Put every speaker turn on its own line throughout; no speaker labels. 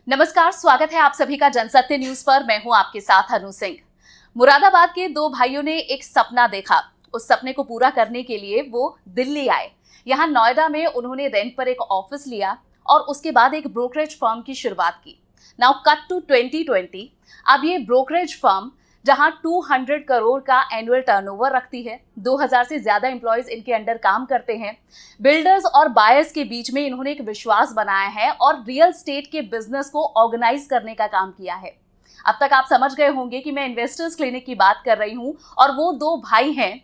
नमस्कार, स्वागत है आप सभी का जनसत्य न्यूज पर। मैं हूं आपके साथ अनु सिंह। मुरादाबाद के दो भाइयों ने एक सपना देखा। उस सपने को पूरा करने के लिए वो दिल्ली आए। यहां नोएडा में उन्होंने रेंट पर एक ऑफिस लिया और उसके बाद एक ब्रोकरेज फर्म की शुरुआत की। Now cut to 2020। अब ये ब्रोकरेज फर्म जहां 200 करोड़ का एनुअल टर्नओवर रखती है, 2000 से ज्यादा एम्प्लॉयज इनके अंडर काम करते हैं। बिल्डर्स और बायर्स के बीच में इन्होंने एक विश्वास बनाया है और रियल स्टेट के बिजनेस को ऑर्गेनाइज करने का काम किया है। अब तक आप समझ गए होंगे कि मैं इन्वेस्टर्स क्लिनिक की बात कर रही हूं और वो दो भाई हैं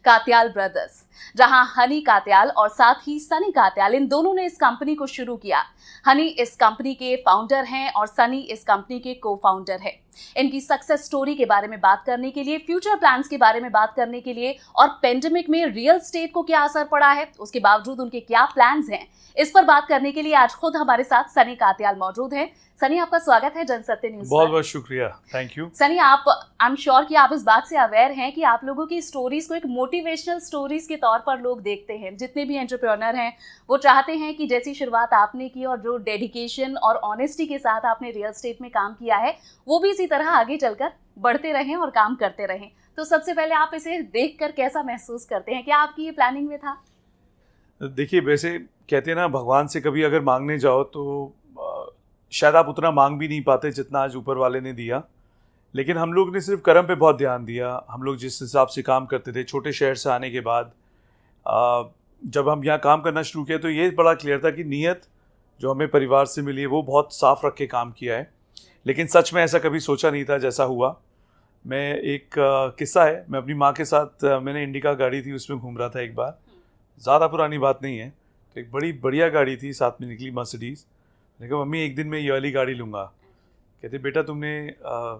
कात्याल ब्रदर्स, जहां हनी कात्याल और साथ ही सनी कात्याल, इन दोनों ने इस कंपनी को शुरू किया। हनी इस कंपनी के फाउंडर हैं और सनी इस कंपनी के को फाउंडर है। इनकी सक्सेस स्टोरी के बारे में बात करने के लिए, फ्यूचर प्लान्स के बारे में बात करने के लिए और पेंडेमिक में रियल स्टेट को क्या असर पड़ा है, उसके बावजूद उनके क्या प्लान्स हैं, इस पर बात करने के लिए आज खुद हमारे साथ सनी कात्याल मौजूद हैं। सनी, आपका स्वागत है जनसत्य न्यूज।
बहुत बहुत शुक्रिया, thank you.
Sunny, I am sure कि आप इस बात से अवेयर हैं कि आप लोगों की स्टोरीज को एक मोटिवेशनल स्टोरीज के तौर पर लोग देखते हैं। जितने भी एंटरप्रेन्योर हैं वो चाहते हैं कि जैसी शुरुआत आपने की और जो डेडिकेशन और ऑनेस्टी के साथ आपने रियल स्टेट में काम किया है, वो भी इसी तरह आगे चलकर बढ़ते रहें और काम करते रहें। तो सबसे पहले आप इसे देखकर कैसा महसूस करते हैं? क्या आपकी ये प्लानिंग में था?
देखिए, वैसे कहते हैं ना, भगवान से कभी अगर मांगने जाओ तो शायद आप उतना मांग भी नहीं पाते जितना आज ऊपर वाले ने दिया। लेकिन हम लोग ने सिर्फ कर्म पे बहुत ध्यान दिया। हम लोग जिस हिसाब से काम करते थे, छोटे शहर से आने के बाद जब हम यहाँ काम करना शुरू किया तो ये बड़ा क्लियर था कि नीयत जो हमें परिवार से मिली है वो बहुत साफ रख के काम किया है। लेकिन सच में ऐसा कभी सोचा नहीं था जैसा हुआ। मैं एक किस्सा है, मैं अपनी माँ के साथ मैंने इंडिका गाड़ी थी, उसमें घूम रहा था एक बार। ज़्यादा पुरानी बात नहीं है। तो एक बड़ी बढ़िया गाड़ी थी, साथ में निकली मर्सिडीज़। मैंने कहा मम्मी एक दिन मैं ये वाली गाड़ी लूँगा। कहते बेटा तुमने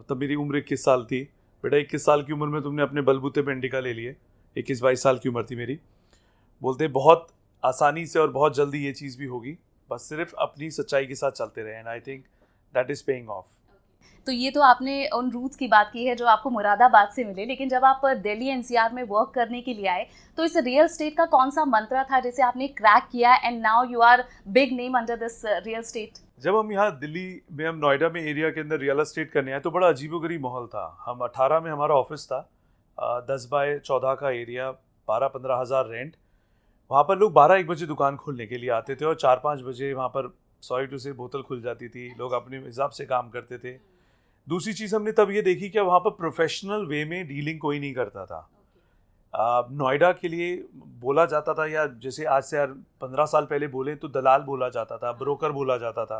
तब मेरी उम्र 21 साल थी। बेटा 21 साल की उम्र में तुमने अपने बलबूते पे इंडिका ले लिए। 21-22 साल की उम्र थी मेरी। बोलते बहुत आसानी से और बहुत जल्दी ये चीज़ भी होगी, बस सिर्फ अपनी सच्चाई के साथ चलते रहे। And I think that is paying off.
तो ये तो आपने उन रूट्स की बात की है जो आपको मुरादाबाद से मिले, लेकिन जब आप दिल्ली एनसीआर में वर्क करने के लिए आए तो इस रियल स्टेट का कौन सा मंत्र था जिसे आपने क्रैक किया and now you are big name under this real estate?
जब हम यहाँ दिल्ली में, हम नोएडा में एरिया के अंदर रियल एस्टेट करने आए तो बड़ा अजीबोगरीब माहौल था। हम 18 में हमारा ऑफिस था, 10 बाय 14 का एरिया, 12-15 हज़ार रेंट। वहाँ पर लोग 12-1 बजे दुकान खोलने के लिए आते थे और 4-5 बजे वहाँ पर 100 से बोतल खुल जाती थी। लोग अपने हिसाब से काम करते थे। दूसरी चीज़ हमने तब ये देखी कि वहाँ पर प्रोफेशनल वे में डीलिंग कोई नहीं करता था। नोएडा के लिए बोला जाता था, या जैसे आज से 15 साल पहले बोले तो दलाल बोला जाता था, ब्रोकर बोला जाता था।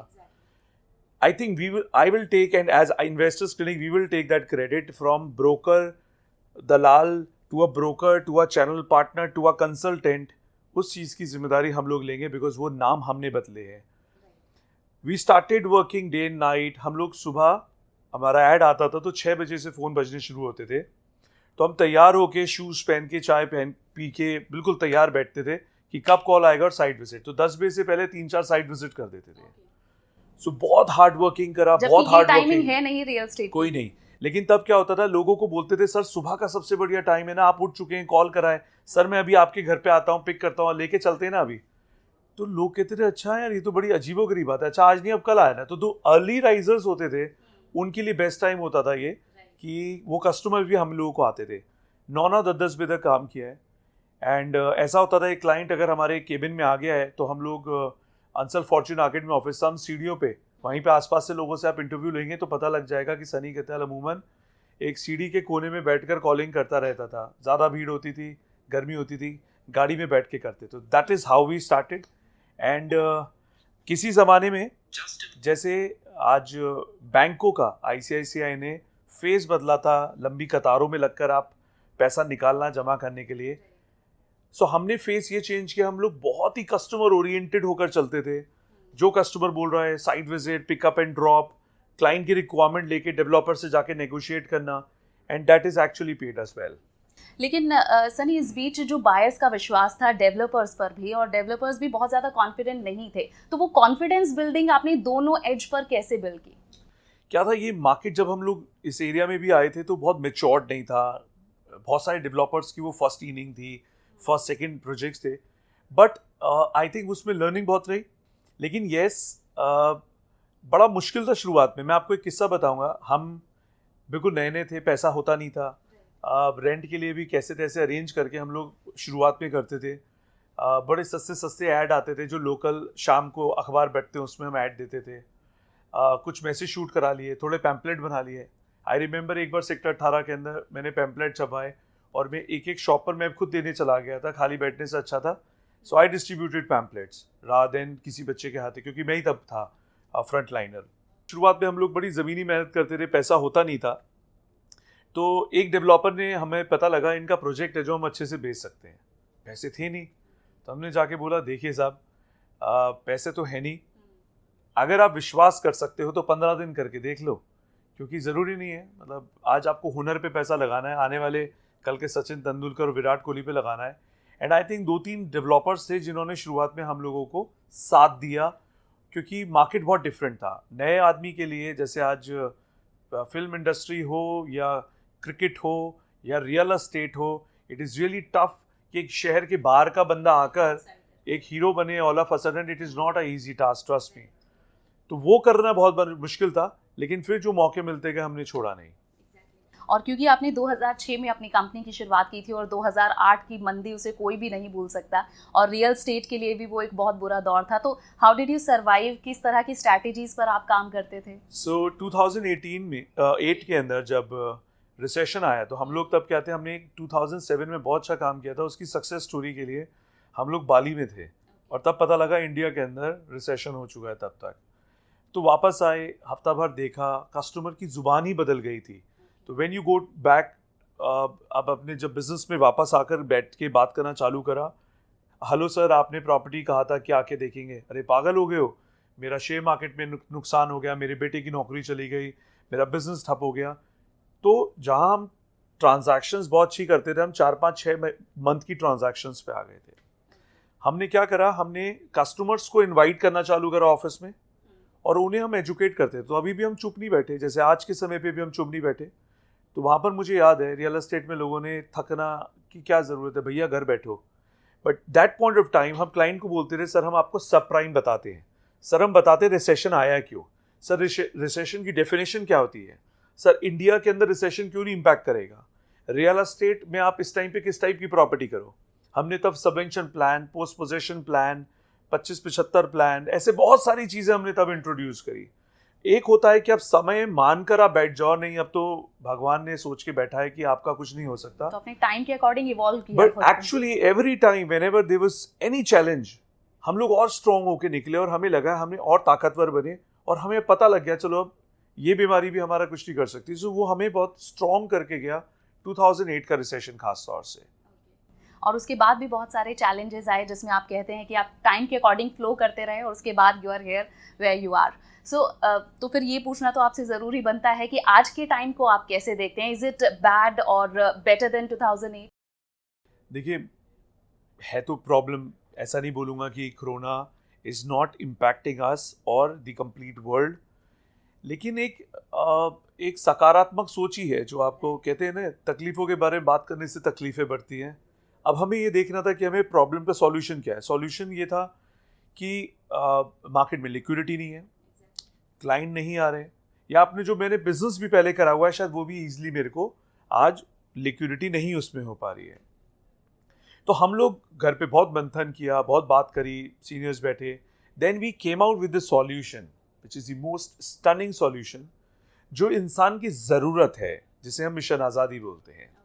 I think I will take, and as investors clinic we will take that credit from broker, दलाल to a broker to a channel partner to a consultant. उस चीज़ की जिम्मेदारी हम लोग लेंगे बिकॉज वो नाम हमने बदले हैं। We started working day and night. हम लोग सुबह, हमारा ऐड आता था तो 6 बजे से फ़ोन बजने शुरू होते थे। तो हम तैयार होके, शूज़ पहन के, चाय पी के बिल्कुल तैयार बैठते थे कि कब कॉल आएगा और साइट विजिट। तो 10 बजे से पहले 3-4 साइट विजिट कर देते थे। सो बहुत हार्ड वर्किंग करा, बहुत हार्ड वर्किंग
है नहीं रियल स्टेट
कोई नहीं। लेकिन तब क्या होता था, लोगों को बोलते थे सर सुबह का सबसे बढ़िया टाइम है ना, आप उठ चुके हैं, कॉल कराएं। सर मैं अभी आपके घर पे आता हूँ, पिक करता हूँ, लेके चलते हैं ना अभी। तो लोग कहते थे अच्छा यार ये तो बड़ी अजीबोगरीब बात है। अच्छा आज नहीं अब कल आया ना। तो दो अर्ली राइजर्स होते थे, उनके लिए बेस्ट टाइम होता था ये कि वो कस्टमर भी हम लोगों को आते थे। 9-9, 10-10 बजे तक काम किया है। एंड ऐसा होता था, एक क्लाइंट अगर हमारे केबिन में आ गया है तो हम लोग अंसल फॉर्च्यून आर्केड में ऑफिस, हम सीढ़ियों पे, वहीं पे आसपास से लोगों से आप इंटरव्यू लेंगे तो पता लग जाएगा कि सनी कात्याल अमूमन एक सीढ़ी के कोने में बैठकर कॉलिंग करता रहता था। ज़्यादा भीड़ होती थी, गर्मी होती थी, गाड़ी में बैठ के करते। तो that is how we started. And किसी ज़माने में जैसे आज बैंकों का, ICICI ने फेस बदला था, लंबी कतारों में लगकर आप पैसा निकालना जमा करने के लिए। सो हमने फेस ये चेंज किया। हम लोग बहुत ही कस्टमर ओरिएंटेड होकर चलते थे। जो कस्टमर बोल रहा है, site visit, pickup and drop, client की रिक्वायरमेंट लेके डेवलपर से जाके नेगोशिएट करना। And that is actually paid us well.
लेकिन सनी, इस बीच जो बायर्स का विश्वास था डेवलपर्स पर भी, और डेवलपर्स भी बहुत ज़्यादा कॉन्फिडेंट नहीं थे, तो वो कॉन्फिडेंस बिल्डिंग आपने दोनों एज पर कैसे बिल्ड की?
क्या था, ये मार्केट जब हम लोग इस एरिया में भी आए थे तो बहुत मेच्योर्ड नहीं था। बहुत सारे डेवलपर्स की वो फर्स्ट इनिंग थी, फर्स्ट सेकंड प्रोजेक्ट्स थे। बट आई थिंक उसमें लर्निंग बहुत रही। लेकिन येस, बड़ा मुश्किल था शुरुआत में। मैं आपको एक किस्सा बताऊंगा। हम बिल्कुल नए नए थे, पैसा होता नहीं था। रेंट के लिए भी कैसे तैसे अरेंज करके हम लोग शुरुआत में करते थे। बड़े सस्ते सस्ते ऐड आते थे जो लोकल शाम को अखबार बैठते हैं उसमें हम ऐड देते थे। कुछ मैसेज शूट करा लिए, थोड़े पैम्पलेट बना लिए। आई रिमेंबर एक बार सेक्टर 18 के अंदर मैंने पैम्पलेट छपाए और मैं एक एक शॉप पर मैं खुद देने चला गया था, खाली बैठने से अच्छा था। सो आई डिस्ट्रीब्यूटेड पैम्पलेट्स रादर देन किसी बच्चे के हाथे, क्योंकि मैं ही तब था फ्रंट लाइनर। शुरुआत में हम लोग बड़ी ज़मीनी मेहनत करते थे, पैसा होता नहीं था। तो एक डेवलपर ने, हमें पता लगा इनका प्रोजेक्ट है जो हम अच्छे से बेच सकते हैं, पैसे थे नहीं। तो हमने जाके बोला देखिए साहब, पैसे तो है नहीं, अगर आप विश्वास कर सकते हो तो 15 दिन करके देख लो, क्योंकि ज़रूरी नहीं है, मतलब आज आपको हुनर पे पैसा लगाना है, आने वाले कल के सचिन तेंदुलकर और विराट कोहली पे लगाना है। एंड आई थिंक 2-3 डेवलपर्स थे जिन्होंने शुरुआत में हम लोगों को साथ दिया, क्योंकि मार्केट बहुत डिफरेंट था। नए आदमी के लिए, जैसे आज फिल्म इंडस्ट्री हो या क्रिकेट हो या रियल एस्टेट हो, इट इज़ रियली टफ कि एक शहर के बाहर का बंदा आकर एक हीरो बने all of a sudden. It is not a easy task, trust me. तो वो करना बहुत मुश्किल था, लेकिन फिर जो मौके मिलते गए हमने छोड़ा नहीं।
और क्योंकि आपने 2006 में अपनी कंपनी की शुरुआत की थी और 2008 की मंदी उसे कोई भी नहीं भूल सकता, और रियल एस्टेट के लिए भी वो एक बहुत बुरा दौर था। तो हाउ डिड यू सर्वाइव, किस तरह की स्ट्रैटेजीज पर आप काम करते थे?
सो 2018 में 8 के अंदर जब रिसेशन आया, तो हम लोग तब क्या थे, हमने 2007 में बहुत अच्छा काम किया था। उसकी सक्सेस स्टोरी के लिए हम लोग बाली में थे और तब पता लगा इंडिया के अंदर रिसेशन हो चुका है तब तक। तो वापस आए, हफ्ता भर देखा, कस्टमर की ज़ुबान ही बदल गई थी। तो व्हेन यू गो बैक, अब अपने जब बिज़नेस में वापस आकर बैठ के बात करना चालू करा, हेलो सर, आपने प्रॉपर्टी कहा था कि आके देखेंगे, अरे पागल हो गए हो, मेरा शेयर मार्केट में नुकसान हो गया, मेरे बेटे की नौकरी चली गई, मेरा बिजनेस ठप हो गया। तो जहाँ हम ट्रांजैक्शंस बहुत अच्छी करते थे, हम 4-5-6 मंथ की ट्रांजैक्शंस पे आ गए थे। हमने क्या करा, हमने कस्टमर्स को इनवाइट करना चालू करा ऑफिस में और उन्हें हम एजुकेट करते। तो अभी भी हम चुप नहीं बैठे, जैसे आज के समय पे भी हम चुप नहीं बैठे। तो वहाँ पर मुझे याद है रियल एस्टेट में लोगों ने थकना की क्या ज़रूरत है भैया, घर बैठो। But that point of time हम क्लाइंट को बोलते थे, सर हम आपको सब प्राइम बताते हैं, सर हम बताते रिसेशन आया क्यों, सर रिसेशन की डेफिनेशन क्या होती है, सर इंडिया के अंदर रिसेशन क्यों नहीं इम्पैक्ट करेगा, रियल एस्टेट में आप इस टाइम पे किस टाइप की प्रॉपर्टी करो। हमने तब subvention plan, post possession plan, 25-75 plan, ऐसे बहुत सारी चीज़ें हमने तब इंट्रोड्यूस करी। एक होता है कि आप समय मानकर आप बैठ जाओ, नहीं अब तो भगवान ने सोच के बैठा है कि आपका कुछ नहीं हो सकता।
तो अपने टाइम के अकॉर्डिंग इवॉल्व किया।
But actually every time whenever there was any challenge, हम लोग और स्ट्रांग होके निकले और हमें लगा हमें और ताकतवर बने, और हमें पता लग गया चलो अब ये बीमारी भी हमारा कुछ नहीं कर सकती। सो वो हमें बहुत स्ट्रांग करके गया 2008 का रिसेशन खास तौर से।
और उसके बाद भी बहुत सारे चैलेंजेस आए, जिसमें आप कहते हैं कि आप टाइम के अकॉर्डिंग फ्लो करते रहे और उसके बाद you are here where you are. So तो फिर ये पूछना तो आपसे ज़रूरी बनता है कि आज के टाइम को आप कैसे देखते हैं? इज इट बैड और बेटर देन 2008?
देखिए, है तो प्रॉब्लम, ऐसा नहीं बोलूँगा कि कोरोना इज़ नॉट इम्पैक्टिंग अस और द कंप्लीट वर्ल्ड, लेकिन एक सकारात्मक सोच ही है जो आपको कहते हैं ना, तकलीफ़ों के बारे में बात करने से तकलीफ़ें बढ़ती हैं। अब हमें ये देखना था कि हमें प्रॉब्लम का सॉल्यूशन क्या है। सॉल्यूशन ये था कि मार्केट में लिक्विडिटी नहीं है, क्लाइंट नहीं आ रहे, या आपने जो मैंने बिजनेस भी पहले करा हुआ है शायद वो भी ईजिली मेरे को आज लिक्विडिटी नहीं उसमें हो पा रही है। तो हम लोग घर पे बहुत मंथन किया, बहुत बात करी, सीनियर्स बैठे, then we came out with the solution which is the most stunning solution जो इंसान की ज़रूरत है, जिसे हम मिशन आज़ादी बोलते हैं।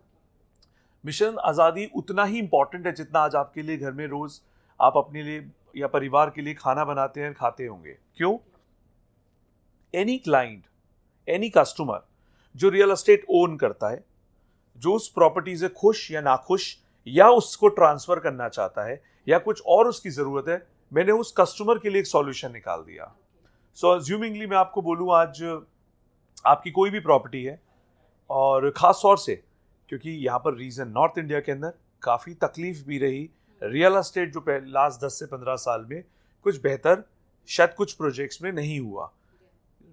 मिशन आज़ादी उतना ही इम्पॉर्टेंट है जितना आज आपके लिए घर में रोज़ आप अपने लिए या परिवार के लिए खाना बनाते हैं, खाते होंगे। क्यों? एनी क्लाइंट, एनी कस्टमर जो रियल एस्टेट ओन करता है, जो उस प्रॉपर्टी से खुश या नाखुश या उसको ट्रांसफ़र करना चाहता है या कुछ और उसकी ज़रूरत है, मैंने उस कस्टमर के लिए एक सॉल्यूशन निकाल दिया। सो अज्यूमिंगली मैं आपको बोलूँ, आज आपकी कोई भी प्रॉपर्टी है, और ख़ास तौर से क्योंकि यहाँ पर रीज़न नॉर्थ इंडिया के अंदर काफ़ी तकलीफ भी रही, रियल एस्टेट जो लास्ट 10 से 15 साल में कुछ बेहतर शायद कुछ प्रोजेक्ट्स में नहीं हुआ।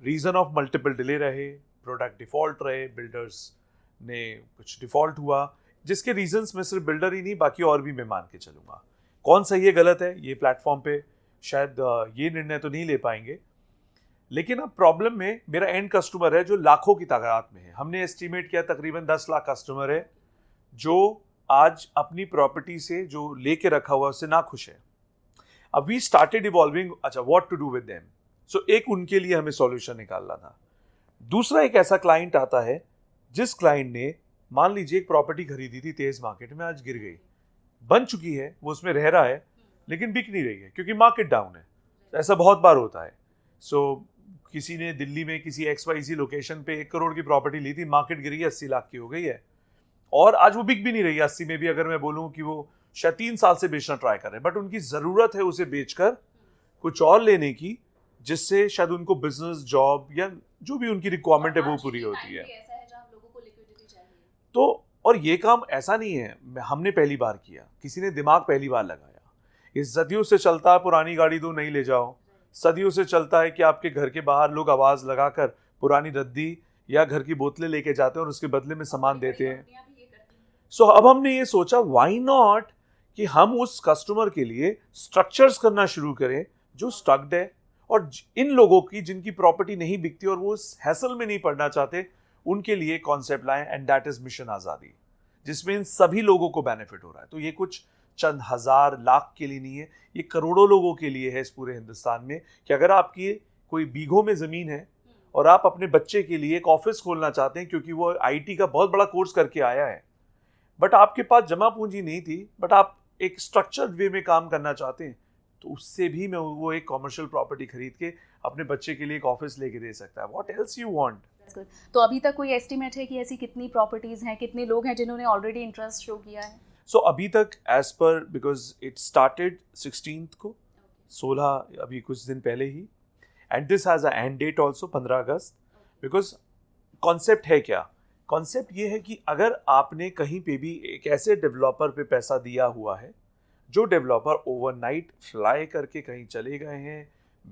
रीज़न ऑफ मल्टीपल डिले रहे, प्रोडक्ट डिफ़ॉल्ट रहे, बिल्डर्स ने कुछ डिफ़ॉल्ट हुआ, जिसके रीजंस में सिर्फ बिल्डर ही नहीं बाकी और भी मैं मान के चलूँगा। कौन सही है गलत है ये प्लेटफॉर्म पे शायद ये निर्णय तो नहीं ले पाएंगे, लेकिन अब प्रॉब्लम में मेरा एंड कस्टमर है जो लाखों की तादाद में है। हमने एस्टिमेट किया तकरीबन 10 लाख कस्टमर है जो आज अपनी प्रॉपर्टी से जो लेके रखा हुआ उससे ना खुश है। अब वी स्टार्टेड इवॉल्विंग, अच्छा what to do with them. So एक उनके लिए हमें सॉल्यूशन निकालना था। दूसरा एक ऐसा क्लाइंट आता है जिस क्लाइंट ने मान लीजिए एक प्रॉपर्टी खरीदी थी तेज मार्केट में, आज गिर गई, बन चुकी है, वो उसमें रह रहा है लेकिन बिक नहीं रही है क्योंकि मार्केट डाउन है। ऐसा बहुत बार होता है। सो किसी ने दिल्ली में किसी XYZ लोकेशन पे 1 करोड़ की प्रॉपर्टी ली थी, मार्केट गिरी 80 लाख की हो गई है और आज वो बिक भी नहीं रही है 80 में भी। अगर मैं बोलूं कि वो शायद 3 साल से बेचना ट्राई कर रहे हैं, बट उनकी जरूरत है उसे बेचकर कुछ और लेने की, जिससे शायद उनको बिजनेस, जॉब या जो भी उनकी रिक्वायरमेंट है वो पूरी होती है। तो और ये काम ऐसा नहीं है हमने पहली बार किया, किसी ने दिमाग पहली बार लगाया। इस सदियों से चलता है पुरानी गाड़ी दो नहीं ले जाओ, सदियों से चलता है कि आपके घर के बाहर लोग आवाज लगाकर पुरानी रद्दी या घर की बोतलें लेके जाते हैं और उसके बदले में सामान देते हैं। सो अब हमने ये सोचा व्हाई नॉट कि हम उस कस्टमर के लिए स्ट्रक्चर्स करना शुरू करें जो स्टक्ड है, और इन लोगों की जिनकी प्रॉपर्टी नहीं बिकती और वो उस हैसल में नहीं पड़ना चाहते, उनके लिए कॉन्सेप्ट लाएं, एंड दैट इज मिशन आज़ादी, जिसमें इन सभी लोगों को बेनिफिट हो रहा है। तो ये कुछ चंद हजार लाख के लिए नहीं है, ये करोड़ों लोगों के लिए है इस पूरे हिंदुस्तान में, कि अगर आपकी कोई बीघों में ज़मीन है और आप अपने बच्चे के लिए एक ऑफिस खोलना चाहते हैं क्योंकि वो IT का बहुत बड़ा कोर्स करके आया है, बट आपके पास जमा पूंजी नहीं थी, बट आप एक स्ट्रक्चर्ड वे में काम करना चाहते हैं, तो उससे भी मैं वो एक कॉमर्शियल प्रॉपर्टी खरीद के अपने बच्चे के लिए एक ऑफिस लेके दे सकता है। What else you want.
तो अभी तक कोई एस्टिमेट है कि ऐसी कितनी प्रॉपर्टीज हैं, कितने लोग हैं जिन्होंने ऑलरेडी इंटरेस्ट शो किया है?
सो अभी तक as per, because it started 16 को, 16 अभी कुछ दिन पहले ही, and this has a end date also 15 अगस्त। बिकॉज कॉन्सेप्ट है क्या, कॉन्सेप्ट ये है कि अगर आपने कहीं पे भी एक ऐसे डेवलपर पे पैसा दिया हुआ है जो डेवलपर ओवरनाइट फ्लाई करके कहीं चले गए हैं,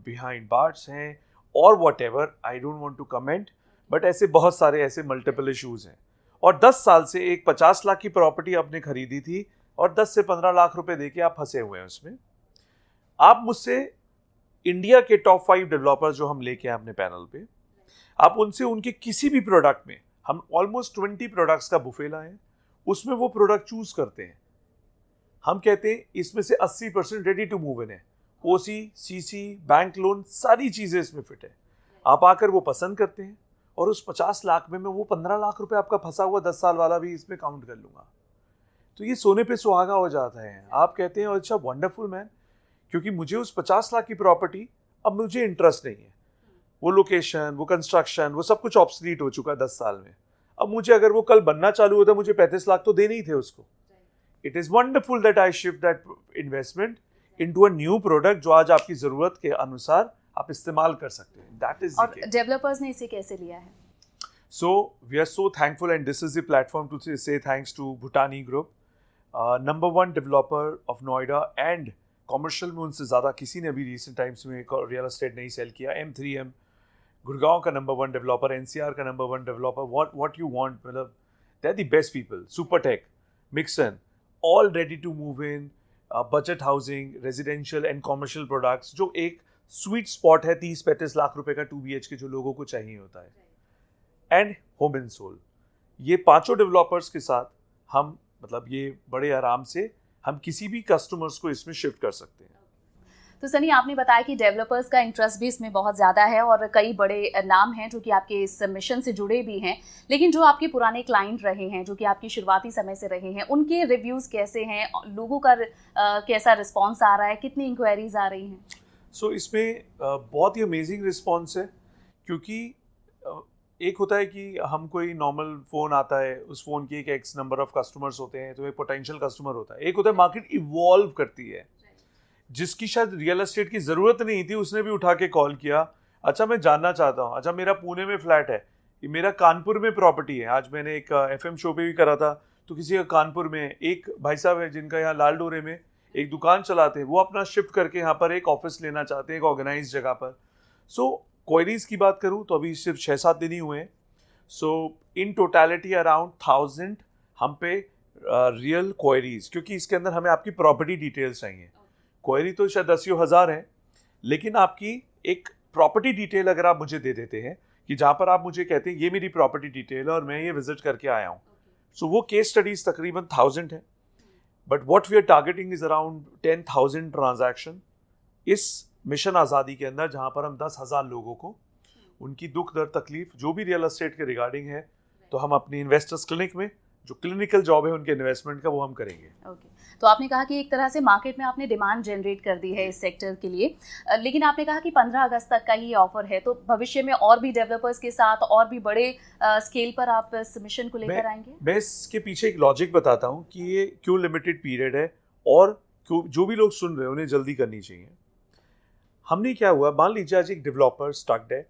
बिहाइंड बार्स हैं और whatever, I don't want to comment, but ऐसे बहुत सारे ऐसे मल्टीपल इश्यूज हैं, और 10 साल से एक 50 लाख की प्रॉपर्टी आपने खरीदी थी और 10 से 15 लाख रुपए देके आप फंसे हुए हैं उसमें। आप मुझसे इंडिया के टॉप 5 डेवलपर्स जो हम लेके आए अपने पैनल पे, आप उनसे उनके किसी भी प्रोडक्ट में, हम ऑलमोस्ट 20 प्रोडक्ट्स का बुफे लाए हैं, उसमें वो प्रोडक्ट चूज करते हैं। हम कहते हैं इसमें से 80% रेडी टू मूव इन है, OC, CC, बैंक लोन, सारी चीजें इसमें फिट है। आप आकर वो पसंद करते हैं और उस 50 लाख में मैं वो 15 लाख रुपए आपका फंसा हुआ 10 साल वाला भी इसमें काउंट कर लूंगा। तो ये सोने पे सुहागा हो जाता है। आप कहते हैं अच्छा वंडरफुल मैन, क्योंकि मुझे उस 50 लाख की प्रॉपर्टी अब मुझे इंटरेस्ट नहीं है, वो लोकेशन, वो कंस्ट्रक्शन, वो सब कुछ ऑब्सलीट हो चुका है 10 साल में। अब मुझे अगर वो कल बनना चालू होता, मुझे 35 लाख तो देने ही थे उसको। It is wonderful that I shift that investment into a new product जो आज आपकी जरूरत के अनुसार आप इस्तेमाल कर सकते हैं। दैट इज
और डेवलपर्स ने इसे कैसे लिया है?
So we are so thankful, and this is the platform to say thanks to Bhutani Group, number 1 developer of Noida, and commercial में उनसे ज़्यादा किसी ने अभी recent times में रियल एस्टेट नहीं सेल किया। M3M गुड़गांव का number 1 developer, NCR का number 1 developer, what you want, मतलब they're the best people. Supertech, Mixon, all ready to move in, budget housing, residential and commercial products, जो एक sweet spot है 30-35 लाख रुपए का 2 BHK जो लोगों को चाहिए होता है, एंड होम इन सोल। ये 5 डेवलपर्स के साथ हम, मतलब ये बड़े आराम से हम किसी भी कस्टमर्स को इसमें शिफ्ट कर सकते हैं।
तो सनी, आपने बताया कि डेवलपर्स का इंटरेस्ट भी इसमें बहुत ज़्यादा है और कई बड़े नाम हैं जो कि आपके इस मिशन से जुड़े भी हैं, लेकिन जो आपके पुराने क्लाइंट रहे हैं, जो कि आपकी शुरुआती समय से रहे हैं, उनके रिव्यूज़ कैसे हैं, लोगों का कैसा रिस्पॉन्स आ रहा है, कितनी इंक्वायरीज आ रही हैं?
सो इसमें बहुत ही अमेजिंग रिस्पॉन्स है, क्योंकि एक होता है कि हम कोई नॉर्मल फ़ोन आता है, उस फ़ोन की एक X नंबर ऑफ कस्टमर्स होते हैं, तो एक पोटेंशियल कस्टमर होता है। एक होता है मार्केट इवॉल्व करती है, जिसकी शायद रियल एस्टेट की ज़रूरत नहीं थी, उसने भी उठा के कॉल किया, अच्छा मैं जानना चाहता हूँ, अच्छा मेरा पुणे में फ्लैट है, मेरा कानपुर में प्रॉपर्टी है। आज मैंने एक FM शो पे भी करा था, तो किसी का कानपुर में, एक भाई साहब है जिनका यहाँ लाल डोरे में एक दुकान चलाते हैं, वो अपना शिफ्ट करके यहाँ पर एक ऑफिस लेना चाहते हैं एक ऑर्गेनाइज जगह पर। सो क्वेरीज की बात करूँ तो अभी सिर्फ 6-7 दिन ही हुए हैं। सो इन टोटलिटी अराउंड 1000 हम पे रियल क्वेरीज, क्योंकि इसके अंदर हमें आपकी प्रॉपर्टी डिटेल्स चाहिए। क्वेरी तो शायद 10,000 है, लेकिन आपकी एक प्रॉपर्टी डिटेल अगर आप मुझे दे देते हैं कि जहाँ पर आप मुझे कहते हैं ये मेरी प्रॉपर्टी डिटेल है और मैं ये विजिट करके आया हूँ, सो वो केस स्टडीज तकरीबन 1000 है, but what we are targeting is around 10,000 transaction इस मिशन आज़ादी के अंदर, जहाँ पर हम 10,000 लोगों को उनकी दुख दर्द तकलीफ जो भी रियल एस्टेट के रिगार्डिंग है, तो हम अपनी इन्वेस्टर्स क्लिनिक में जो क्लिनिकल जॉब है उनके इन्वेस्टमेंट का वो हम करेंगे।
ओके, तो आपने कहा कि एक तरह से मार्केट में आपने डिमांड जनरेट कर दी है इस सेक्टर के लिए, लेकिन आपने कहा कि 15 अगस्त तक का ही ऑफर है, तो भविष्य में और भी डेवलपर्स के साथ और भी बड़े स्केल पर आप इस मिशन को लेकर आएंगे?
मैं इसके पीछे एक लॉजिक बताता हूँ कि ये क्यों लिमिटेड पीरियड है और क्यों जो भी लोग सुन रहे हैं उन्हें जल्दी करनी चाहिए। हमने क्या हुआ, मान लीजिए आज एक डेवलपर स्टक्ड है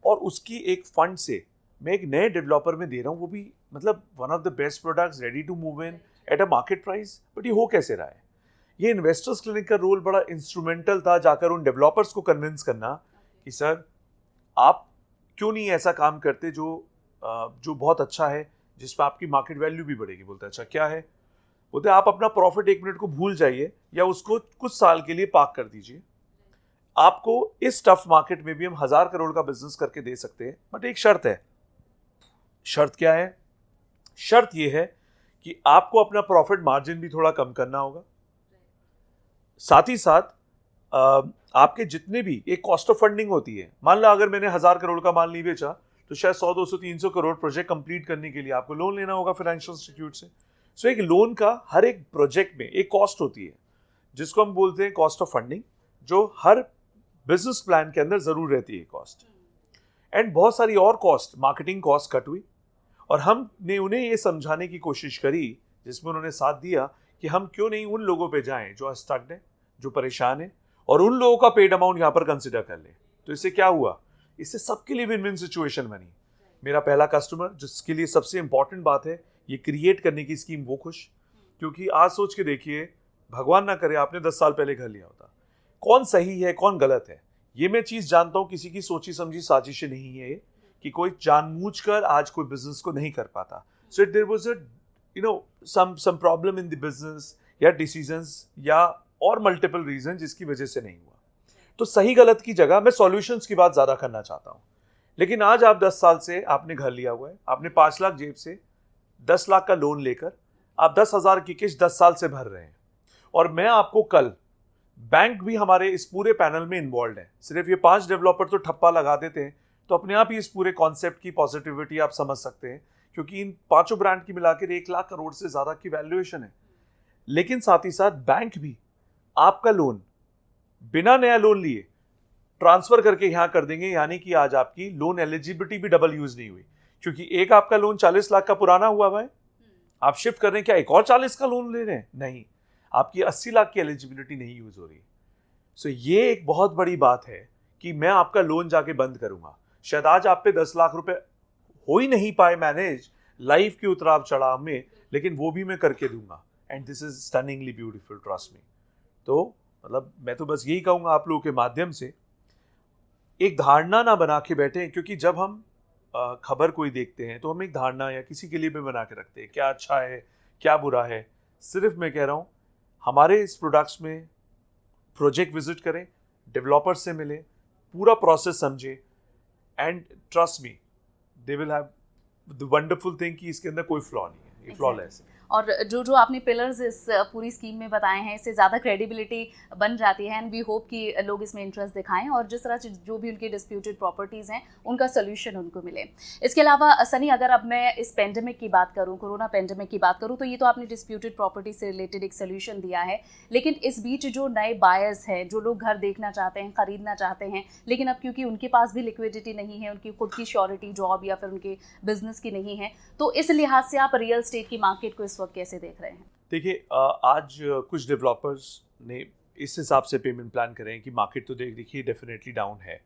और उसकी एक फंड से मैं एक नए डेवलपर में दे रहा हूँ, वो भी मतलब one of the best products ready to move in at a market price, but ये हो कैसे रहा है? ये इन्वेस्टर्स क्लिनिक का रोल बड़ा इंस्ट्रूमेंटल था, जाकर उन डेवलपर्स को कन्विंस करना कि सर आप क्यों नहीं ऐसा काम करते जो बहुत अच्छा है, जिस पर आपकी मार्केट वैल्यू भी बढ़ेगी। बोलते अच्छा क्या है? बोलते आप अपना प्रॉफिट 1 मिनट को भूल जाइए या उसको कुछ साल के लिए पार्क कर दीजिए, आपको इस टफ मार्केट में भी हम 1000 करोड़ का बिजनेस करके दे सकते हैं, बट एक शर्त है। शर्त क्या है? शर्त यह है कि आपको अपना प्रॉफिट मार्जिन भी थोड़ा कम करना होगा, साथ ही साथ आपके जितने भी एक कॉस्ट ऑफ फंडिंग होती है, मान लो अगर मैंने 1000 करोड़ का माल नहीं बेचा तो शायद 100, 200, 300 करोड़ प्रोजेक्ट कंप्लीट करने के लिए आपको लोन लेना होगा फाइनेंशियल इंस्टीट्यूट से। सो एक लोन का हर एक प्रोजेक्ट में एक कॉस्ट होती है जिसको हम बोलते हैं कॉस्ट ऑफ फंडिंग, जो हर बिजनेस प्लान के अंदर जरूर रहती है कॉस्ट। एंड बहुत सारी और कॉस्ट, मार्केटिंग कॉस्ट कट हुई और हमने उन्हें ये समझाने की कोशिश करी, जिसमें उन्होंने साथ दिया कि हम क्यों नहीं उन लोगों पे जाएं जो स्टक्ड हैं, जो परेशान हैं, और उन लोगों का पेड अमाउंट यहाँ पर कंसिडर कर लें। तो इससे क्या हुआ? इससे सबके लिए विन विन सिचुएशन बनी। मेरा पहला कस्टमर जिसके लिए सबसे इंपॉर्टेंट बात है ये क्रिएट करने की स्कीम, वो खुश, क्योंकि आज सोच के देखिए, भगवान ना करे आपने 10 साल पहले घर लिया होता, कौन सही है कौन गलत है ये मैं चीज़ जानता हूँ, किसी की सोची समझी साजिशें नहीं है कि कोई जानबूझकर आज कोई बिजनेस को नहीं कर पाता। So there was a some problem in the business या डिसीजंस या और मल्टीपल रीजन जिसकी वजह से नहीं हुआ। तो सही गलत की जगह मैं सॉल्यूशंस की बात ज़्यादा करना चाहता हूँ। लेकिन आज आप 10 साल से आपने घर लिया हुआ है, आपने 5 लाख जेब से 10 लाख का लोन लेकर आप 10,000 की किस्त 10 साल से भर रहे हैं, और मैं आपको कल, बैंक भी हमारे इस पूरे पैनल में इन्वॉल्व है, सिर्फ ये 5 डेवलपर तो ठप्पा लगा देते हैं तो अपने आप ही इस पूरे कॉन्सेप्ट की पॉजिटिविटी आप समझ सकते हैं, क्योंकि इन 5 ब्रांड की मिलाकर 1 लाख करोड़ से ज़्यादा की वैल्यूएशन है। लेकिन साथ ही साथ बैंक भी आपका लोन बिना नया लोन लिए ट्रांसफर करके यहाँ कर देंगे, यानी कि आज आपकी लोन एलिजिबिलिटी भी डबल यूज नहीं हुई, क्योंकि एक आपका लोन 40 लाख का पुराना हुआ है, आप शिफ्ट कर रहे हैं, क्या एक और 40 का लोन ले रहे हैं? नहीं, आपकी 80 लाख की एलिजिबिलिटी नहीं यूज हो रही। सो ये एक बहुत बड़ी बात है कि मैं आपका लोन जाके बंद करूंगा। शायद आज आप पे 10 लाख रुपए हो ही नहीं पाए मैनेज लाइफ के उतराव चढ़ाव में, लेकिन वो भी मैं करके दूंगा। And this is stunningly beautiful, trust me. तो मतलब मैं तो बस यही कहूंगा आप लोगों के माध्यम से, एक धारणा ना बना के बैठे, क्योंकि जब हम खबर कोई देखते हैं तो हम एक धारणा या किसी के लिए भी बना के रखते हैं, क्या अच्छा है क्या बुरा है। सिर्फ मैं कह रहा हूँ हमारे इस प्रोडक्ट्स में प्रोजेक्ट विजिट करें, डेवलपर से मिलें, पूरा प्रोसेस समझें, and trust me they will have the wonderful thing कि इसके अंदर कोई फ्लॉ नहीं है, ये फ्लॉलेस है।
और जो आपने पिलर्स इस पूरी स्कीम में बताए हैं, इससे ज़्यादा क्रेडिबिलिटी बन जाती है, एंड वी होप कि लोग इसमें इंटरेस्ट दिखाएं और जिस तरह से जो भी उनकी डिस्प्यूटेड प्रॉपर्टीज़ हैं उनका सोल्यूशन उनको मिले। इसके अलावा सनी, अगर अब मैं इस पेंडेमिक की बात करूं, कोरोना पेंडेमिक की बात करूं, तो ये तो आपने डिस्प्यूटेड प्रॉपर्टी से रिलेटेड एक सोल्यूशन दिया है, लेकिन इस बीच जो नए बायर्स हैं, जो लोग घर देखना चाहते हैं, ख़रीदना चाहते हैं, लेकिन अब क्योंकि उनके पास भी लिक्विडिटी नहीं है, उनकी खुद की श्योरिटी जॉब या फिर उनके बिजनेस की नहीं है, तो इस लिहाज से आप रियल एस्टेट की मार्केट को इस वक्त कैसे देख रहे हैं?
देखिए, आज कुछ डेवलपर्स ने इस हिसाब से पेमेंट प्लान करें कि मार्केट तो देखिए डेफिनेटली डाउन है।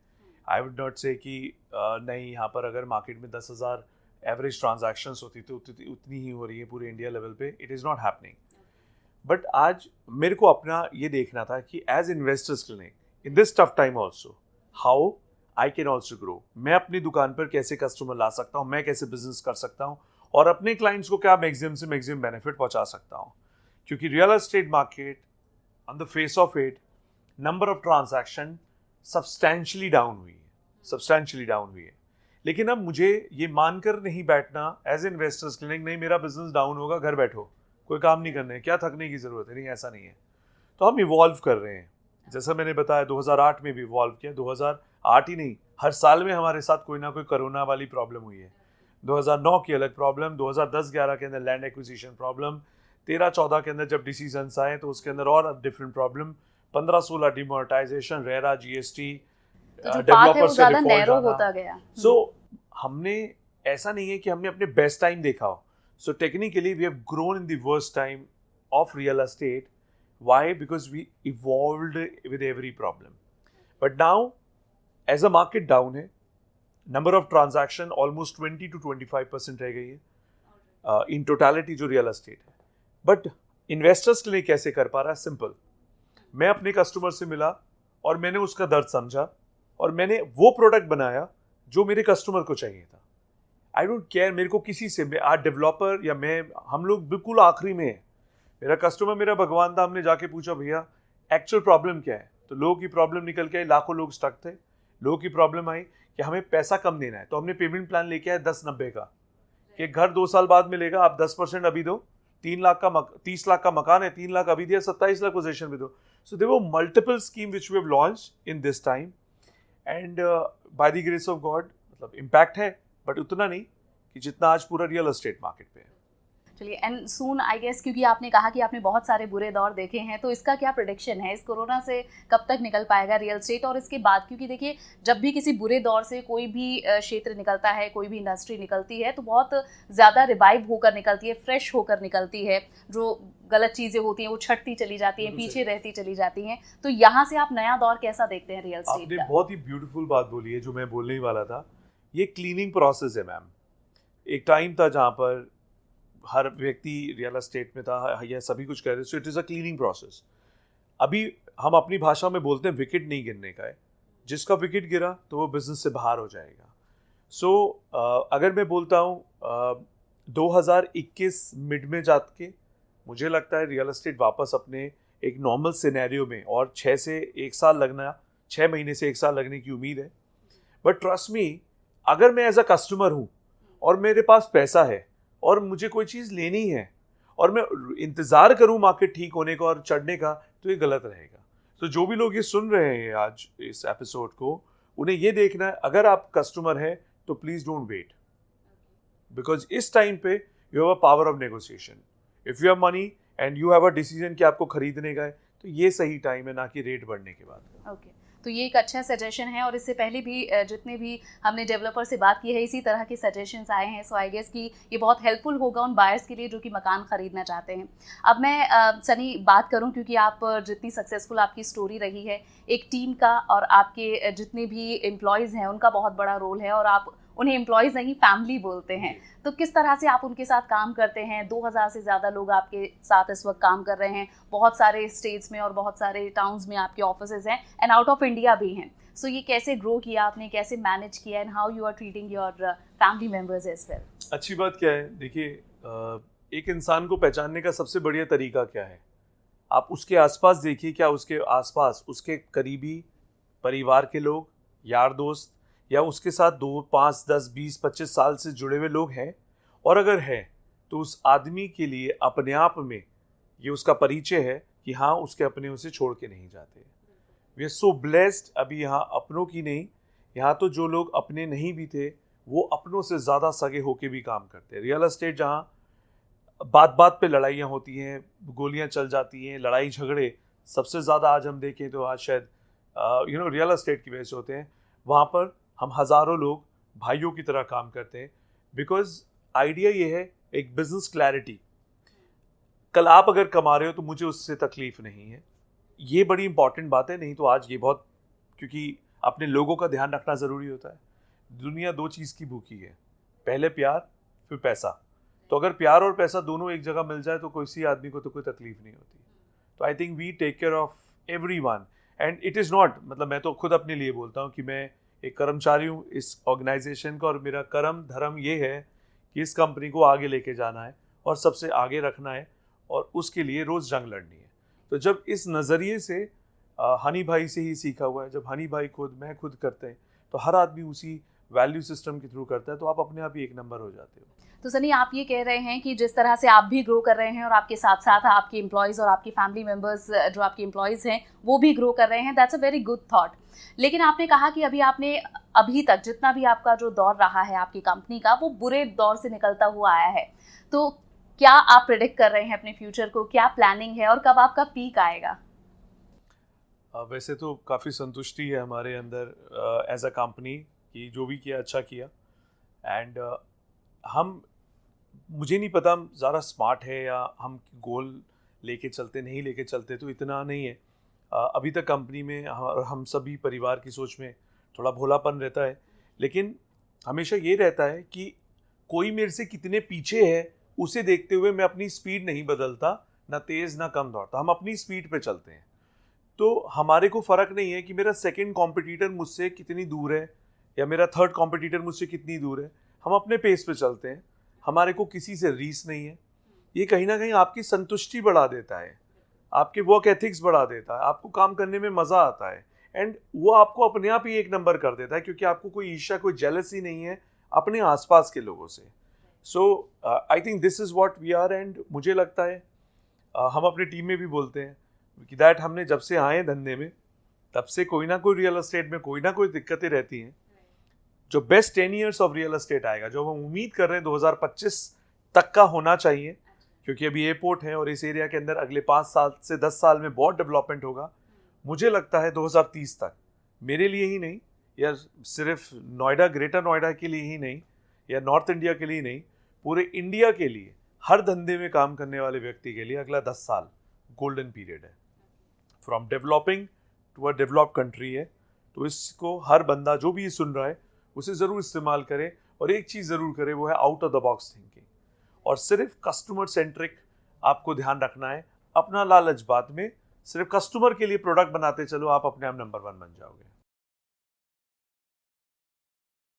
आई वुड नॉट से कि नहीं, यहाँ पर अगर मार्केट में 10,000 एवरेज ट्रांजैक्शंस होती तो उतनी ही हो रही है पूरे इंडिया लेवल पे, it is not happening. But आज मेरे को अपना ये देखना था कि as investors clinic in this tough time also how I can also grow. मैं अपनी दुकान पर कैसे कस्टमर ला सकता हूँ, मैं कैसे बिजनेस कर सकता हूँ और अपने क्लाइंट्स को क्या मैक्सिमम से मैक्सिमम बेनिफिट पहुंचा सकता हूं। क्योंकि real estate market on the face of it, number of transaction substantially down हुई है। सब्सटैंशियली डाउन हुई है। लेकिन अब मुझे ये मानकर नहीं बैठना एज इन्वेस्टर्स क्लिनिक, नहीं मेरा बिजनेस डाउन होगा, घर बैठो, कोई काम नहीं करना है, क्या थकने की ज़रूरत है, नहीं ऐसा नहीं है। तो हम इवॉल्व कर रहे हैं, जैसा मैंने बताया 2008 में भी इवॉल्व किया, 2008 ही नहीं, हर साल में हमारे साथ कोई ना कोई कोरोना वाली प्रॉब्लम हुई है। 2009 की अलग प्रॉब्लम, 2010-11 के अंदर लैंड एक्विजिशन प्रॉब्लम, 13-14 के अंदर जब डिसीजंस आए तो उसके अंदर और different problem, 15-16 demonetisation, RERA, GST,
तो जो पाथ है वो ज़्यादा नैरो होता गया।
सो हमने, ऐसा नहीं है कि हमने अपने बेस्ट टाइम देखा हो। So technically we have grown in the worst time of real estate. Why? Because we evolved with every problem. But now, as a market down है, number of transaction almost 20 to 25% रह गई है in totality जो real estate है। But investors के लिए कैसे कर पा रहा है? Simple. मैं अपने कस्टमर से मिला और मैंने उसका दर्द समझा और मैंने वो प्रोडक्ट बनाया जो मेरे कस्टमर को चाहिए था। आई डोंट केयर मेरे को किसी से, आज डेवलपर या मैं, हम लोग बिल्कुल आखिरी में है। मेरा कस्टमर मेरा भगवान था। हमने जाके पूछा भैया एक्चुअल प्रॉब्लम क्या है, तो लोगों की प्रॉब्लम निकल के आई, लाखों लोग स्टक थे। लोगों की प्रॉब्लम आई कि हमें पैसा कम देना है, तो हमने पेमेंट प्लान लेके आए 10-90 का, कि घर 2 साल बाद मिलेगा, आप 10% अभी दो, 30 लाख का मकान है, 3 लाख अभी दिया, 27 लाख पोजीशन भी दो। So there were multiple scheme which we have launched in this time and by the grace of God, मतलब इम्पैक्ट है बट उतना नहीं कि जितना आज पूरा रियल एस्टेट मार्केट पे है।
चलिए, एंड सून आई गेस, क्योंकि आपने कहा कि आपने बहुत सारे बुरे दौर देखे हैं, तो इसका क्या प्रेडिक्शन है, इस कोरोना से कब तक निकल पाएगा रियल एस्टेट? और इसके बाद, क्योंकि देखिए जब भी किसी बुरे दौर से कोई भी क्षेत्र निकलता है, कोई भी इंडस्ट्री निकलती है, तो बहुत ज़्यादा रिवाइव होकर निकलती है, फ्रेश होकर निकलती है। जो गलत चीज़ें होती हैं वो छटती चली जाती हैं, पीछे रहती चली जाती हैं। तो यहाँ से आप नया दौर कैसा देखते हैं रियल एस्टेट का?
आपने बहुत ही ब्यूटीफुल बात बोली है जो मैं बोलने ही वाला था। ये क्लीनिंग प्रोसेस है मैम। एक टाइम था जहाँ पर हर व्यक्ति रियल एस्टेट में था, यह सभी कुछ कर रहे थे, so it is a cleaning process. अभी हम अपनी भाषा में बोलते हैं विकेट नहीं गिरने का है, जिसका विकेट गिरा तो वो बिजनेस से बाहर हो जाएगा। सो अगर मैं बोलता हूँ 2021 मिड में जाके मुझे लगता है रियल एस्टेट वापस अपने एक नॉर्मल सिनेरियो में, और 6 से 1 साल लगना, 6 महीने से 1 साल लगने की उम्मीद है। बट ट्रस्ट मी, अगर मैं एज अ कस्टमर हूँ और मेरे पास पैसा है और मुझे कोई चीज़ लेनी है और मैं इंतज़ार करूं मार्केट ठीक होने का और चढ़ने का, तो ये गलत रहेगा। तो जो भी लोग ये सुन रहे हैं आज इस एपिसोड को, उन्हें ये देखना है, अगर आप कस्टमर हैं तो प्लीज़ डोंट वेट, बिकॉज इस टाइम पे you have a power of negotiation. If you have money and you have a decision कि आपको खरीदने का है, तो ये सही टाइम है, ना कि रेट बढ़ने के बाद।
ओके, तो ये एक अच्छा सजेशन है। और इससे पहले भी जितने भी हमने डेवलपर से बात की है, इसी तरह के सजेशंस आए हैं। सो आई गेस कि ये बहुत हेल्पफुल होगा उन बायर्स के लिए जो कि मकान खरीदना चाहते हैं। अब मैं सनी बात करूं, क्योंकि आप जितनी सक्सेसफुल आपकी स्टोरी रही है, एक टीम का और आपके जितने भी एम्प्लॉयज़ हैं उनका बहुत बड़ा रोल है, और आप उन्हें एम्प्लॉयज़ नहीं फैमिली बोलते हैं। तो किस तरह से आप उनके साथ काम करते हैं? 2000 से ज़्यादा लोग आपके साथ इस वक्त काम कर रहे हैं, बहुत सारे स्टेट्स में और बहुत सारे टाउन्स में आपके ऑफिसेज हैं, एंड आउट ऑफ इंडिया भी हैं। सो ये कैसे ग्रो किया आपने, कैसे मैनेज किया, and how you are treating your family members as well?
अच्छी बात क्या है, देखिए एक इंसान को पहचानने का सबसे बढ़िया तरीका क्या है, आप उसके आसपास देखिए, क्या उसके आसपास उसके करीबी परिवार के लोग, यार दोस्त, या उसके साथ 2, 5, 10, 20, 25 साल से जुड़े हुए लोग हैं। और अगर है तो उस आदमी के लिए अपने आप में ये उसका परिचय है कि हाँ, उसके अपने उसे छोड़ के नहीं जाते। We are so blessed. अभी यहाँ अपनों की नहीं, यहाँ तो जो लोग अपने नहीं भी थे वो अपनों से ज़्यादा सगे होके भी काम करते हैं। रियल एस्टेट जहाँ बात बात पे लड़ाइयाँ होती हैं, गोलियाँ चल जाती हैं, लड़ाई झगड़े सबसे ज़्यादा आज हम देखें तो आज शायद रियल एस्टेट की वजह से होते हैं। वहाँ पर हम हज़ारों लोग भाइयों की तरह काम करते हैं, बिकॉज आइडिया ये है एक बिजनेस क्लैरिटी। कल आप अगर कमा रहे हो तो मुझे उससे तकलीफ नहीं है, ये बड़ी इंपॉर्टेंट बात है। नहीं तो आज ये बहुत, क्योंकि अपने लोगों का ध्यान रखना ज़रूरी होता है। दुनिया 2 चीज़ की भूखी है, पहले प्यार फिर पैसा। तो अगर प्यार और पैसा दोनों एक जगह मिल जाए तो किसी आदमी को तो कोई तकलीफ नहीं होती। तो I think we take care of everyone, and it is not, मतलब मैं तो खुद अपने लिए बोलता हूँ कि मैं एक कर्मचारी हूँ इस ऑर्गेनाइजेशन का, और मेरा कर्म धर्म ये है कि इस कंपनी को आगे लेके जाना है और सबसे आगे रखना है, और उसके लिए रोज़ जंग लड़नी है। तो जब इस नज़रिए से हनी भाई से ही सीखा हुआ है, जब हनी भाई खुद मैं खुद करते हैं, तो हर आदमी उसी वैल्यू सिस्टम के थ्रू करता है, तो आप अपने आप ही एक नंबर हो जाते हो।
तो सनी, आप ये कह रहे हैं कि जिस तरह से आप भी ग्रो कर रहे हैं और आपके साथ साथ आपके एम्प्लॉयज़ और आपकी फैमिली मेम्बर्स जो आपके एम्प्लॉयज़ हैं वो भी ग्रो कर रहे हैं, that's a very good thought. लेकिन आपने कहा कि अभी तक जितना भी आपका जो दौर रहा है आपकी कंपनी का, वो बुरे दौर से निकलता हुआ आया है। तो क्या आप प्रेडिक्ट कर रहे हैं अपने फ्यूचर को, क्या प्लानिंग है और कब आपका पीक आएगा?
वैसे तो काफ़ी संतुष्टि है हमारे अंदर एज अ कंपनी कि जो भी किया अच्छा किया। एंड मुझे नहीं पता हम ज़्यादा स्मार्ट है या हम गोल लेके चलते नहीं लेके चलते, तो इतना नहीं है। अभी तक कंपनी में हम सभी परिवार की सोच में थोड़ा भोलापन रहता है, लेकिन हमेशा ये रहता है कि कोई मेरे से कितने पीछे है उसे देखते हुए मैं अपनी स्पीड नहीं बदलता, ना तेज़ ना कम दौड़ता, हम अपनी स्पीड पे चलते हैं। तो हमारे को फ़र्क नहीं है कि मेरा सेकंड कॉम्पिटिटर मुझसे कितनी दूर है या मेरा थर्ड कॉम्पिटिटर मुझसे कितनी दूर है, हम अपने पेस पे चलते हैं, हमारे को किसी से रीस नहीं है। ये कहीं ना कहीं आपकी संतुष्टि बढ़ा देता है, आपके वर्क एथिक्स बढ़ा देता है, आपको काम करने में मज़ा आता है, एंड वो आपको अपने आप ही एक नंबर कर देता है, क्योंकि आपको कोई ईर्ष्या, कोई जेलसी नहीं है अपने आसपास के लोगों से। So I think this is what we are. And मुझे लगता है हम अपनी टीम में भी बोलते हैं कि दैट हमने जब से आए धंधे में तब से कोई ना कोई रियल एस्टेट में कोई ना कोई दिक्कतें रहती हैं। जो best 10 years of real estate आएगा, जो हम उम्मीद कर रहे हैं 2025 तक का होना चाहिए, क्योंकि अभी एयरपोर्ट है और इस एरिया के अंदर अगले 5 साल से 10 साल में बहुत डेवलपमेंट होगा। मुझे लगता है 2030 तक, मेरे लिए ही नहीं या सिर्फ नोएडा, ग्रेटर नोएडा के लिए ही नहीं या नॉर्थ इंडिया के लिए नहीं, पूरे इंडिया के लिए, हर धंधे में काम करने वाले व्यक्ति के लिए अगला 10 साल गोल्डन पीरियड है। From developing to a developed country है। तो इसको हर बंदा जो भी ये सुन रहा है उसे ज़रूर इस्तेमाल करे, और एक चीज़ ज़रूर करे, वो है out of the box thinking. और सिर्फ कस्टमर सेंट्रिक आपको ध्यान रखना है, अपना लालच बाद में, सिर्फ कस्टमर के लिए प्रोडक्ट बनाते चलो, आप अपने आप नंबर 1 बन जाओगे।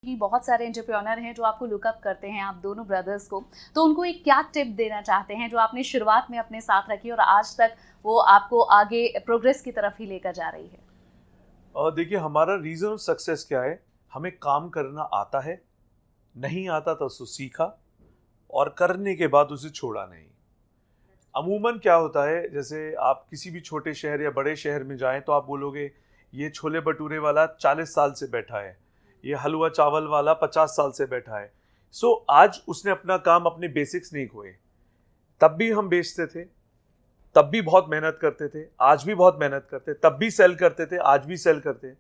बहुत सारे एंटरप्रेन्योर हैं जो आपको लुकअप करते हैं, आप दोनों ब्रदर्स को, तो उनको एक क्या टिप देना चाहते हैं जो आपने शुरुआत में अपने साथ रखी और आज तक वो आपको आगे प्रोग्रेस की तरफ ही लेकर जा रही है?
और देखिए, हमारा रीज़न ऑफ सक्सेस क्या है, हमें काम करना आता है, नहीं आता तो उसको सीखा और करने के बाद उसे छोड़ा नहीं। अमूमन क्या होता है, जैसे आप किसी भी छोटे शहर या बड़े शहर में जाएं तो आप बोलोगे ये छोले भटूरे वाला 40 साल से बैठा है, ये हलवा चावल वाला 50 साल से बैठा है। सो आज उसने अपना काम, अपने बेसिक्स नहीं खोए। तब भी हम बेचते थे, तब भी बहुत मेहनत करते थे, आज भी बहुत मेहनत करते, तब भी सेल करते थे, आज भी सेल करते,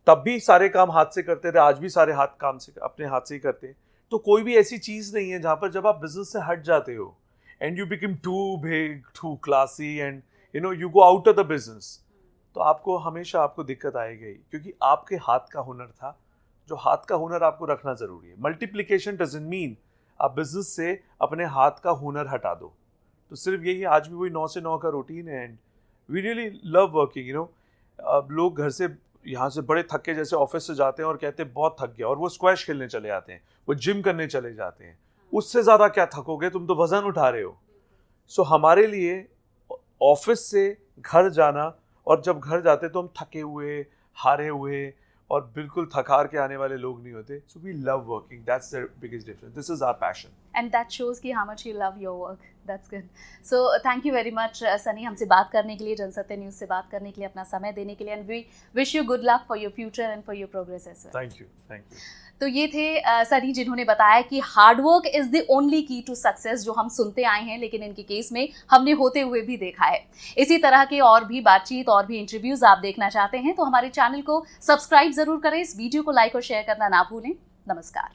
तब भी सारे काम हाथ से करते थे, आज भी सारे काम से अपने हाथ से ही करते। तो कोई भी ऐसी चीज़ नहीं है जहाँ पर जब आप बिजनेस से हट जाते हो and you become too big, too classy and you go out of the business, तो आपको हमेशा दिक्कत आएगी, क्योंकि आपके हाथ का हुनर था। जो हाथ का हुनर आपको रखना ज़रूरी है। मल्टीप्लिकेशन डजंट मीन आप बिजनेस से अपने हाथ का हुनर हटा दो। तो सिर्फ यही, आज भी वही 9 से 9 का रूटीन है and we really love working. अब लोग घर से, यहाँ से बड़े थक के जैसे ऑफिस से जाते हैं और कहते हैं बहुत थक गया, और वो स्क्वैश खेलने चले जाते हैं, वो जिम करने चले जाते हैं। उससे ज़्यादा क्या थकोगे, तुम तो वज़न उठा रहे हो। सो हमारे लिए ऑफिस से घर जाना, और जब घर जाते तो हम थके हुए, हारे हुए और बिल्कुल थकार के आने वाले लोग नहीं होते। So we love working, that's the biggest difference, this is our passion
and that shows कि how much you love your work. That's good. So thank you very much Sunny, हमसे बात करने के लिए, जनसत्य न्यूज़ से बात करने के लिए, अपना समय देने के लिए, and we wish you good luck for your future and for your progress as well.
Thank you.
तो ये थे सनी, जिन्होंने बताया कि hard work is the only key to success, जो हम सुनते आए हैं लेकिन इनके केस में हमने होते हुए भी देखा है। इसी तरह के और भी बातचीत और भी इंटरव्यूज आप देखना चाहते हैं तो हमारे चैनल को सब्सक्राइब जरूर करें, इस वीडियो को लाइक और शेयर करना ना भूलें। नमस्कार।